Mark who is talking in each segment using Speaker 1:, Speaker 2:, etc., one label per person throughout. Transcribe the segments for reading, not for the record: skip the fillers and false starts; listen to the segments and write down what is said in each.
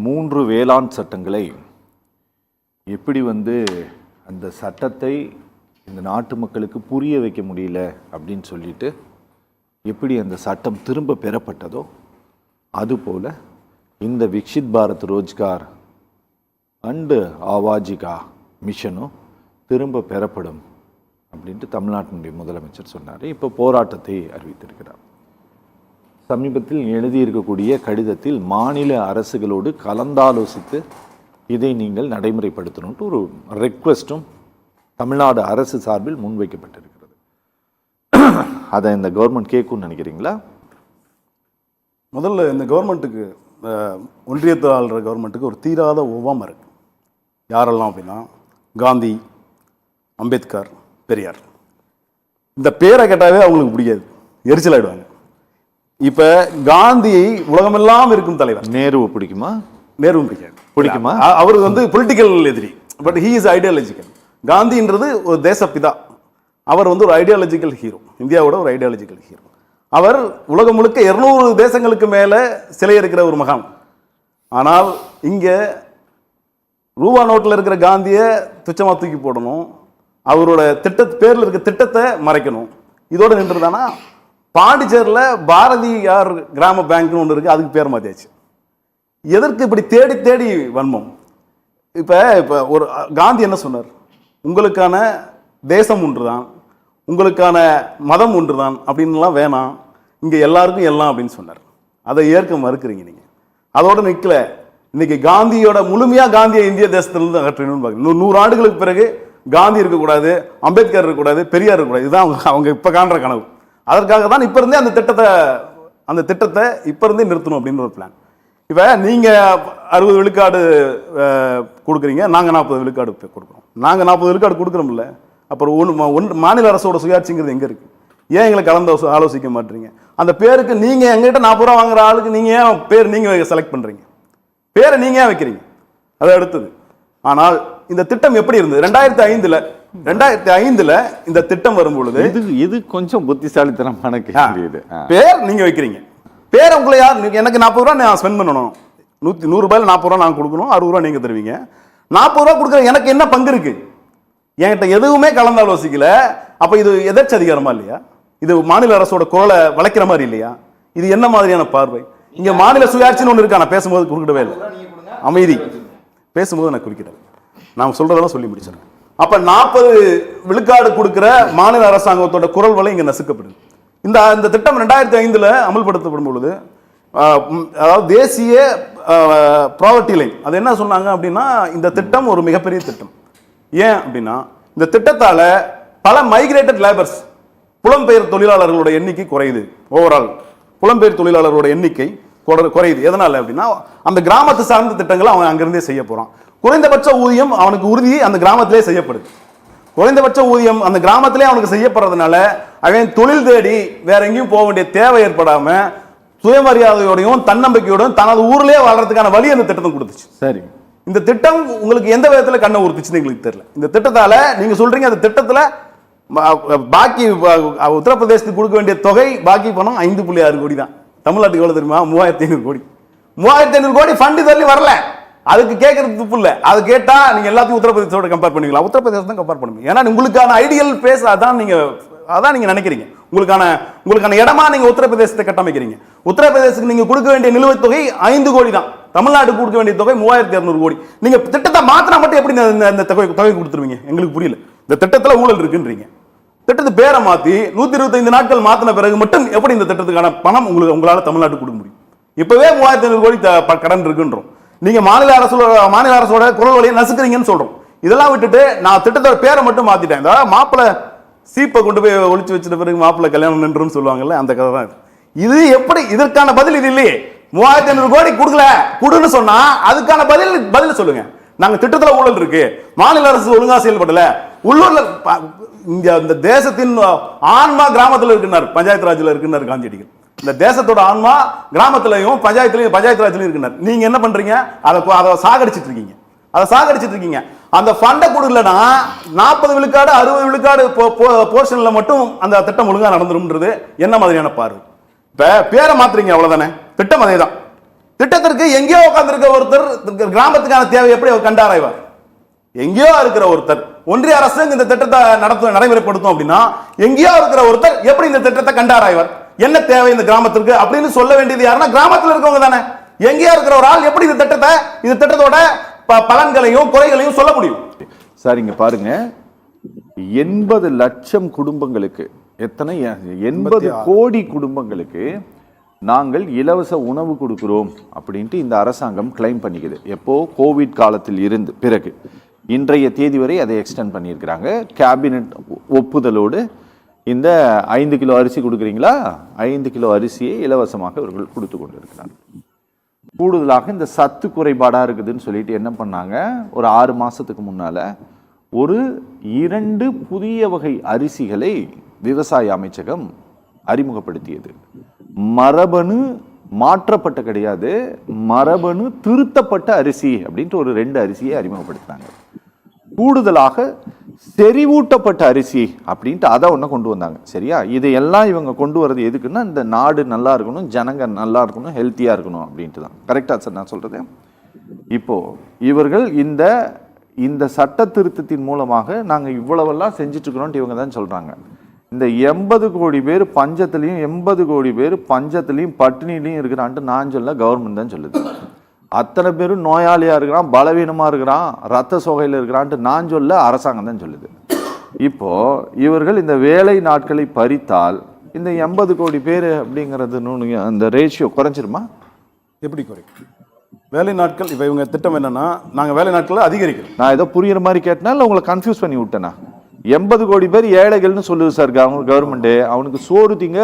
Speaker 1: 3 வேளாண் சட்டங்களை எப்படி அந்த சட்டத்தை இந்த நாட்டு மக்களுக்கு புரிய வைக்க முடியல அப்படின்னு சொல்லிட்டு எப்படி அந்த சட்டம் திரும்ப பெறப்பட்டதோ அதுபோல் இந்த விக்ஷித் பாரத் ரோஜ்கார் அண்டு ஆவாஜிகா மிஷனும் திரும்ப பெறப்படும் அப்படின்ட்டு தமிழ்நாட்டினுடைய முதலமைச்சர் சொன்னார். இப்போ போராட்டத்தை அறிவித்திருக்கிறார். சமீபத்தில் எழுதியிருக்கக்கூடிய கடிதத்தில் மாநில அரசுகளோடு கலந்தாலோசித்து இதை நீங்கள் நடைமுறைப்படுத்தணும்ட்டு ஒரு ரெக்வெஸ்ட்டும் தமிழ்நாடு அரசு சார்பில் முன்வைக்கப்பட்டிருக்கிறது. அதை இந்த கவர்மெண்ட் கேட்கும்னு நினைக்கிறீங்களா?
Speaker 2: முதல்ல இந்த கவர்மெண்ட்டுக்கு, ஒன்றியத்தில் ஆளுற கவர்மெண்ட்டுக்கு ஒரு தீராத ஒவ்வாமை இருக்கு. யாரெல்லாம் அப்படின்னா காந்தி, அம்பேத்கர், பெரியார். இந்த பேரை கேட்டாவே அவங்களுக்கு பிடிக்காது, எரிச்சல் ஆயிடுவாங்க. இப்போ காந்தியை உலகமெல்லாம் இருக்கும் தலைவர்.
Speaker 1: நேருவை பிடிக்குமா?
Speaker 2: நேருவும் பிடிக்காது.
Speaker 1: பிடிக்குமா?
Speaker 2: அவர் பொலிட்டிக்கல் எதிரி, பட் ஹீ இஸ் ஐடியாலஜிக்கல். காந்தின்றது ஒரு தேசப்பிதா. அவர் ஒரு ஐடியாலஜிக்கல் ஹீரோ, இந்தியாவோட ஒரு ஐடியாலஜிக்கல் ஹீரோ. அவர் உலகம் முழுக்க 200 தேசங்களுக்கு மேலே சிலை இருக்கிற ஒரு மகான். ஆனால் இங்கே ரூபா நோட்டில் இருக்கிற காந்தியை துச்சமாக தூக்கி போடணும், அவரோட பேரில் இருக்க திட்டத்தை மறைக்கணும். இதோடு நின்றுதானா? பாண்டிச்சேரியில் பாரதியார் கிராம பேங்க்னு ஒன்று இருக்குது, அதுக்கு பேர் மாற்றியாச்சு. எதற்கு இப்படி தேடி தேடி வன்மம்? இப்போ ஒரு காந்தி என்ன சொன்னார்? உங்களுக்கான தேசம் ஒன்று தான், உங்களுக்கான மதம் ஒன்று தான் அப்படின்லாம் வேணாம், இங்கே எல்லாருக்கும் எல்லாம் அப்படின்னு சொன்னார். அதை ஏற்க மறுக்கிறீங்க நீங்கள். அதோடு நிற்கல. இன்னைக்கு காந்தியோட முழுமையாக காந்தியை இந்திய தேசத்திலிருந்து அகற்றணும்னு பார்க்குறீங்க. 100 ஆண்டுகளுக்கு பிறகு காந்தி இருக்கக்கூடாது, அம்பேத்கர் இருக்கக்கூடாது, பெரியார் இருக்கக்கூடாது. இதுதான் அவங்க இப்போ காண்ற கனவு. அதற்காக தான் இப்போ இருந்தே அந்த திட்டத்தை இப்போ இருந்தே நிறுத்தணும் அப்படின்னு ஒரு பிளான். இப்போ நீங்கள் 60 விழுக்காடு கொடுக்குறீங்க, நாங்கள் 40 விழுக்காடு கொடுக்குறோம். நாங்கள் 40 விழுக்காடு கொடுக்குறோம்ல, அப்புறம் மாநில அரசோட சுயாட்சிங்கிறது எங்கே இருக்குது? ஏன் எங்களை கலந்து ஆலோசிக்க மாட்டீங்க? அந்த பேருக்கு நீங்கள் எங்ககிட்ட 40 ரூபா வாங்குற ஆளுக்கு நீங்கள் ஏன் பேர் நீங்கள் செலக்ட் பண்ணுறீங்க? பேரை நீங்கள் ஏன் வைக்கிறீங்க? அது அடுத்தது. ஆனால் இந்த திட்டம் எப்படி இருந்தது? 2005 இந்த திட்டம் வரும்பொழுது
Speaker 1: இது கொஞ்சம் புத்திசாலித்தனமான கேள்வி.
Speaker 2: பேர் நீங்க வைக்கிறீங்க. பேர் உங்களை யார்? எனக்கு 40 ரூபா நான் ஸ்பெண்ட் பண்ணணும், 100 ரூபாயில் 40 ரூபா நான் கொடுக்கணும், 60 ரூபா நீங்க தருவீங்க. 40 ரூபா கொடுக்குற எனக்கு என்ன பங்கு இருக்கு? என்கிட்ட எதுவுமே கலந்தாலோசிக்கல. அப்ப இது எதர்ச்சி அதிகாரமா இல்லையா? இது மாநில அரசோட குரலை வளைக்கிற மாதிரி இல்லையா? இது என்ன மாதிரியான பார்வை? இங்க மாநில சுயாட்சின்னு ஒன்று இருக்கா? நான் பேசும்போது குறுக்கிடவே இல்லை, அமைதி. பேசும்போது நான் குறுக்கிட்டேன், நான் சொல்றதெல்லாம் சொல்லி முடிச்சிடறேன். அப்ப 40 விழுக்காடு கொடுக்கிற மாநில அரசாங்கத்தோட குரல் வலை இங்க நசுக்கப்படுது. இந்த திட்டம் 2005 அமல்படுத்தப்படும் பொழுது, அதாவது தேசிய ப்ராவர்ட்டி லைன், அது என்ன சொன்னாங்க அப்படின்னா, இந்த திட்டம் ஒரு மிகப்பெரிய திட்டம். ஏன் அப்படின்னா, இந்த திட்டத்தால பல மைக்ரேட்டட் லேபர்ஸ், புலம்பெயர் தொழிலாளர்களோட எண்ணிக்கை குறையுது. ஓவரால் புலம்பெயர் தொழிலாளர்களோட எண்ணிக்கை குறையுது. எதனால அப்படின்னா, அந்த கிராமத்து சார்ந்த திட்டங்களை அவன் அங்கிருந்தே செய்ய போறான். குறைந்தபட்ச ஊதியம் அவனுக்கு உறுதி அந்த கிராமத்திலே செய்யப்படுது. குறைந்தபட்ச ஊதியம் அந்த கிராமத்திலே அவனுக்கு செய்யப்படுறதுனால அவன் தொழில் தேடி வேற எங்கேயும் போக வேண்டிய தேவை ஏற்படாம சுயமரியாதையோடையும் தன்னம்பிக்கையோடையும் தனது ஊர்லயே வாழ்றதுக்கான வழி அந்த திட்டத்தை கொடுத்துச்சு.
Speaker 1: சரி,
Speaker 2: இந்த திட்டம் உங்களுக்கு எந்த விதத்துல கண்ணை உறுத்துச்சுன்னு எங்களுக்கு தெரியல. இந்த திட்டத்தால நீங்க சொல்றீங்க அந்த திட்டத்துல பாக்கி உத்தரப்பிரதேசத்துக்கு கொடுக்க வேண்டிய தொகை, பாக்கி பணம் 5.6 கோடி தான். தமிழ்நாட்டுக்கு எவ்வளவு தெரியுமா? 3500 கோடி. 3500 கோடி ஃபண்ட் சொல்லி வரல. அதுக்கு கேட்கறது துப்பு இல்லை. அது கேட்டா நீங்க எல்லாத்தையும் உத்தரப்பிரதேசத்தோட கம்பேர் பண்ணுவீங்களா? உத்தரப்பிரதேசம் தான் கம்பேர் பண்ணுவீங்க. ஏன்னா உங்களுக்கான ஐடியல் பேஸ் அதான் நீங்க நினைக்கிறீங்க. உங்களுக்கான இடமா நீங்க உத்தரப்பிரதேசத்தை கட்டமைக்கிறீங்க. உத்தரப்பிரதேசத்துக்கு நீங்க கொடுக்க வேண்டிய நிலுவைத் தொகை 5 கோடி தான். தமிழ்நாட்டுக்கு கொடுக்க வேண்டிய தொகை 3200 கோடி. நீங்க திட்டத்தை மாத்தினா மட்டும் எப்படி இந்த தொகை கொடுத்துருவீங்க? எங்களுக்கு புரியல. இந்த திட்டத்துல ஊழல் இருக்குன்றீங்க. திட்டத்து பேரை மாத்தி 125 நாட்கள் மாத்தின பிறகு மட்டும் எப்படி இந்த திட்டத்துக்கான பணம் உங்களால தமிழ்நாட்டுக்கு கொடுக்க முடியும்? இப்பவே 3500 கோடி கடன் இருக்குன்றோம். நீங்க மாநில அரசோட குரல் வழியை நசுக்கிறீங்கன்னு சொல்றோம். இதெல்லாம் விட்டுட்டு நான் திட்டத்தோட பேரை மட்டும் மாத்திட்டேன். மாப்பிள்ள சீப்பை கொண்டு போய் ஒளிச்சு வச்சிட்ட பிறகு மாப்பிள்ள கல்யாணம் நின்றுன்னு சொல்லுவாங்கல்ல, அந்த கதை தான் இது. எப்படி இதற்கான பதில் இது இல்லையே? 3500 கோடி கொடுக்கல, கொடுன்னு சொன்னா அதுக்கான பதில் சொல்லுங்க. நாங்க திட்டத்துல ஊழல் இருக்கு, மாநில அரசு ஒழுங்கா செயல்படல, உள்ளூர்ல இந்த தேசத்தின் ஆன்மா கிராமத்துல இருக்குன்னார், பஞ்சாயத்து ராஜ்ல இருக்குன்னார் காந்தியடிகள். இந்த தேசத்தோட ஆன்மா கிராமத்திலையும் பஞ்சாயத்து ராஜ்லயும் இருக்குன்னார். நீங்க என்ன பண்றீங்க? அதை சாகடிச்சிட்டு இருக்கீங்க. அந்த ஃபண்டை கொடுக்கலன்னா 40 விழுக்காடு 60 விழுக்காடு போர்ஷன்ல மட்டும் அந்த திட்டம் ஒழுங்கா நடந்துரும்ன்றது என்ன மாதிரியான பார்வை? இப்ப பேரை மாத்துறீங்க, அவ்வளவுதானே. திட்டம் அதேதான். திட்டத்திற்கு எங்கேயோ உட்கார்ந்திருக்க ஒருத்தர் கிராமத்துக்கான தேவை எப்படி அவர் கண்டாராய்வார்? எங்கேயோ இருக்கிற ஒருத்தர் ஒன்றிய அரசு இந்த திட்டத்தை நடைமுறைப்படுத்தும் அப்படின்னா எங்கேயோ இருக்கிற ஒருத்தர் எப்படி இந்த திட்டத்தை கண்டாராய்வார்? என்ன தேவை இந்த கிராமத்திற்கு அப்படின்னு சொல்ல வேண்டியது யாருன்னா கிராமத்தில் இருக்கவங்க தானே. எங்கேயோ இருக்கிற ஒரு ஆள் எப்படி இந்த திட்டத்தோட பலன்களையும் குறைகளையும் சொல்ல முடியும்?
Speaker 1: சார் இங்க பாருங்க, 80 லட்சம் குடும்பங்களுக்கு, எத்தனை 80 கோடி குடும்பங்களுக்கு நாங்கள் இலவச உணவு கொடுக்கிறோம் அப்படின்ட்டு இந்த அரசாங்கம் கிளைம் பண்ணிக்குது. எப்போ? கோவிட் காலத்தில் இருந்து பிறகு இன்றைய தேதி வரை அதை எக்ஸ்டெண்ட் பண்ணியிருக்கிறாங்க. கேபினெட் ஒப்புதலோடு இந்த 5 கிலோ அரிசி கொடுக்குறீங்களா, 5 கிலோ அரிசியை இலவசமாக இவர்கள் கொடுத்து கொண்டு இருக்கிறாங்க. கூடுதலாக இந்த சத்து குறைபாடாக இருக்குதுன்னு சொல்லிட்டு என்ன பண்ணாங்க, ஒரு 6 மாதத்துக்கு முன்னால் ஒரு 2 புதிய வகை அரிசிகளை விவசாய அமைச்சகம் அறிமுகப்படுத்தியது. மரபணு மாற்றப்பட்ட கிடையாது, மரபணு திருத்தப்பட்ட அரிசி அப்படின்ட்டு ஒரு 2 அரிசியை அறிமுகப்படுத்தினாங்க. கூடுதலாக செறிவூட்டப்பட்ட அரிசி அப்படின்ட்டு அதை ஒன்று கொண்டு வந்தாங்க. சரியா? இதையெல்லாம் இவங்க கொண்டு வரது எதுக்குன்னா, இந்த நாடு நல்லா இருக்கணும், ஜனங்க நல்லா இருக்கணும், ஹெல்த்தியாக இருக்கணும் அப்படின்ட்டு தான். கரெக்டாக சார் நான் சொல்கிறது? இப்போது இவர்கள் இந்த சட்ட திருத்தத்தின் மூலமாக நாங்கள் இவ்வளவெல்லாம் செஞ்சிட்ருக்கிறோன்ட்டு இவங்க தான் சொல்கிறாங்க. இந்த 80 கோடி பேர் பஞ்சத்துலேயும் 80 கோடி பேர் பஞ்சத்துலேயும் பட்டினிலையும் இருக்கிறான்ட்டு நான் சொல்ல, கவர்மெண்ட் தான் சொல்லுது. அத்தனை பேரும் நோயாளியாக இருக்கிறான், பலவீனமாக இருக்கிறான், ரத்த சோகையில் இருக்கிறான்ட்டு நான் சொல்ல, அரசாங்கம் தான் சொல்லுது. இப்போது இவர்கள் இந்த வேலை நாட்களை பறித்தால் இந்த 80 கோடி பேர் அப்படிங்கிறது அந்த ரேஷியோ குறைஞ்சிருமா?
Speaker 2: எப்படி குறைக்கும்? வேலை நாட்கள் இப்போ இவங்க திட்டம் என்னன்னா, நாங்கள் வேலை நாட்களை அதிகரிக்கிறோம்.
Speaker 1: நான் ஏதோ புரியுற மாதிரி கேட்டனா இல்லை உங்களை கன்ஃபியூஸ் பண்ணி விட்டேனா? 80 கோடி பேர் ஏழைகள்னு சொல்லுது சார் கவர்மெண்ட்டு. அவனுக்கு சோறு திங்க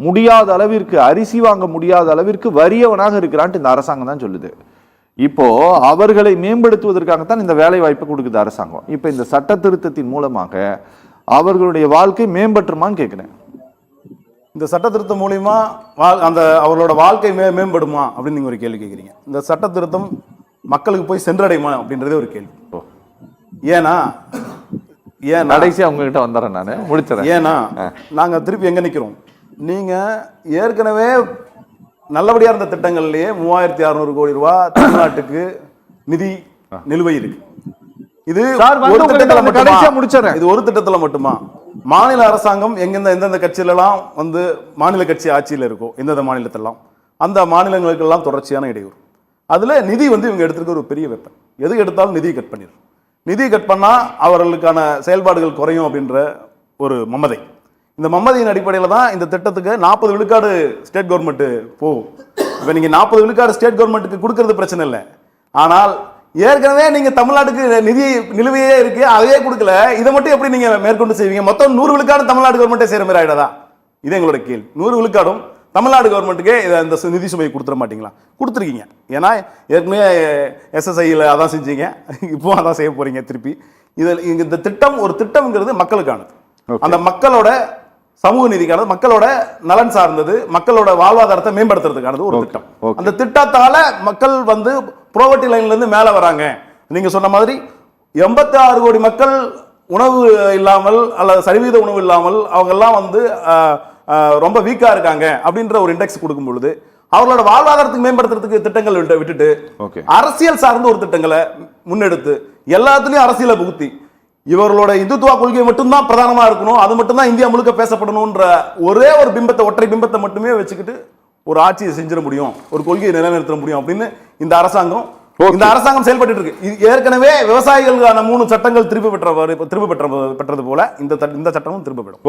Speaker 1: முடியாத அளவிற்கு, அரிசி வாங்க முடியாத அளவிற்கு வறியவனாக இருக்கிறான்ட்டு இந்த அரசாங்கம் தான் சொல்லுது. இப்போ அவர்களை மேம்படுத்துவதற்காகத்தான் இந்த வேலை வாய்ப்பை கொடுக்குது அரசாங்கம். இப்போ இந்த சட்ட திருத்தத்தின் மூலமாக அவர்களுடைய வாழ்க்கை மேம்பட்டுமான்னு கேட்குறேன்.
Speaker 2: இந்த சட்ட திருத்தம் மூலியமா அந்த அவர்களோட வாழ்க்கை மேம்படுமா அப்படின்னு நீங்க ஒரு கேள்வி கேட்குறீங்க. இந்த சட்ட திருத்தம் மக்களுக்கு போய் சென்றடையுமா அப்படின்றதே ஒரு கேள்வி. ஏன்னா
Speaker 1: கடைசியா உங்ககிட்ட வந்துடுறேன், நான் முடிச்சிடறேன்.
Speaker 2: ஏன்னா நாங்க திருப்பி எங்க நிக்கிறோம், நீங்க ஏற்கனவே நல்லபடியா இருந்த திட்டங்கள்லயே 3600 கோடி ரூபாய் தமிழ்நாட்டுக்கு நிதி நிலுவை இருக்கு. இது ஒரு திட்டத்துல மட்டுமா? இது ஒரு திட்டத்துல மட்டுமா? மாநில அரசாங்கம் எந்தெந்த கட்சியிலலாம் மாநில கட்சி ஆட்சியில் இருக்கோ, எந்தெந்த மாநிலத்திலாம் அந்த மாநிலங்களுக்கெல்லாம் தொடர்ச்சியான இடையூறு. அதுல நிதி இவங்க எடுத்துருக்க ஒரு பெரிய வெப்பன். எது எடுத்தாலும் நிதி கட் பண்ணிடும். நிதி கட் பண்ணா அவர்களுக்கான செயல்பாடுகள் குறையும் அப்படின்ற ஒரு மமதை. இந்த மமதியின் அடிப்படையில் தான் இந்த திட்டத்துக்கு 40 விழுக்காடு ஸ்டேட் கவர்மெண்ட் போகும். இப்போ நீங்க 40 விழுக்காடு ஸ்டேட் கவர்மெண்ட்டுக்கு கொடுக்கறது பிரச்சனை இல்லை. ஆனால் ஏற்கனவே நீங்க தமிழ்நாட்டுக்கு நிதி நிலுவையே இருக்கு, அதையே கொடுக்கல. இதை மட்டும் எப்படி நீங்க மேற்கொண்டு செய்வீங்க? மொத்தம் 100 விழுக்காடு தமிழ்நாடு கவர்மெண்ட்டே செய்யற மாதிரி ஆயிடாதா? இது எங்களோட கேள்வி. 100 விழுக்காடும் தமிழ்நாடு கவர்மெண்ட்டுக்கே இந்த நிதி சுமையை கொடுத்துட மாட்டீங்களா? கொடுத்துருக்கீங்க. ஏன்னா ஏற்கனவே SSIயில் அதான் செஞ்சீங்க, இப்போ அதான் செய்ய போறீங்க திருப்பி. இந்த திட்டம் ஒரு திட்டம்ங்கிறது மக்களுக்கானது. அந்த மக்களோட சமூக நீதிக்கானது, மக்களோட நலன் சார்ந்தது, மக்களோட வாழ்வாதாரத்தை மேம்படுத்துறதுக்கானது ஒரு திட்டம். அந்த திட்டத்தால மக்கள் புரோவர்ட்டி லைன்ல இருந்து மேல வராங்க. நீங்க சொன்ன மாதிரி 86 கோடி மக்கள் உணவு இல்லாமல் அல்லது சரிவீத உணவு இல்லாமல் அவங்க எல்லாம் ரொம்ப வீக்கா இருக்காங்க அப்படின்ற ஒரு இண்டெக்ஸ் கொடுக்கும் பொழுது அவர்களோட வாழ்வாதாரத்துக்கு மேம்படுத்துறதுக்கு திட்டங்கள் விட்டுட்டு அரசியல் சார்ந்த ஒரு திட்டங்களை முன்னெடுத்து எல்லாத்துலயும் அரசியலை புகுத்தி இவர்களோட இந்துத்துவ கொள்கை மட்டும்தான் பிரதானமா இருக்கணும், அது மட்டும்தான் இந்தியா முழுக்க பேசப்படணும்ன்ற ஒரே ஒரு பிம்பத்தை, ஒற்றை பிம்பத்தை மட்டுமே வச்சுக்கிட்டு ஒரு ஆட்சியை செஞ்சிட முடியும், ஒரு கொள்கையை நிலைநிறுத்த முடியும் அப்படின்னு இந்த அரசாங்கம் செயல்பட்டு இருக்கு. ஏற்கனவே விவசாயிகளுக்கான 3 சட்டங்கள் திரும்ப பெற்றது போல இந்த சட்டமும் திரும்ப பெறும்.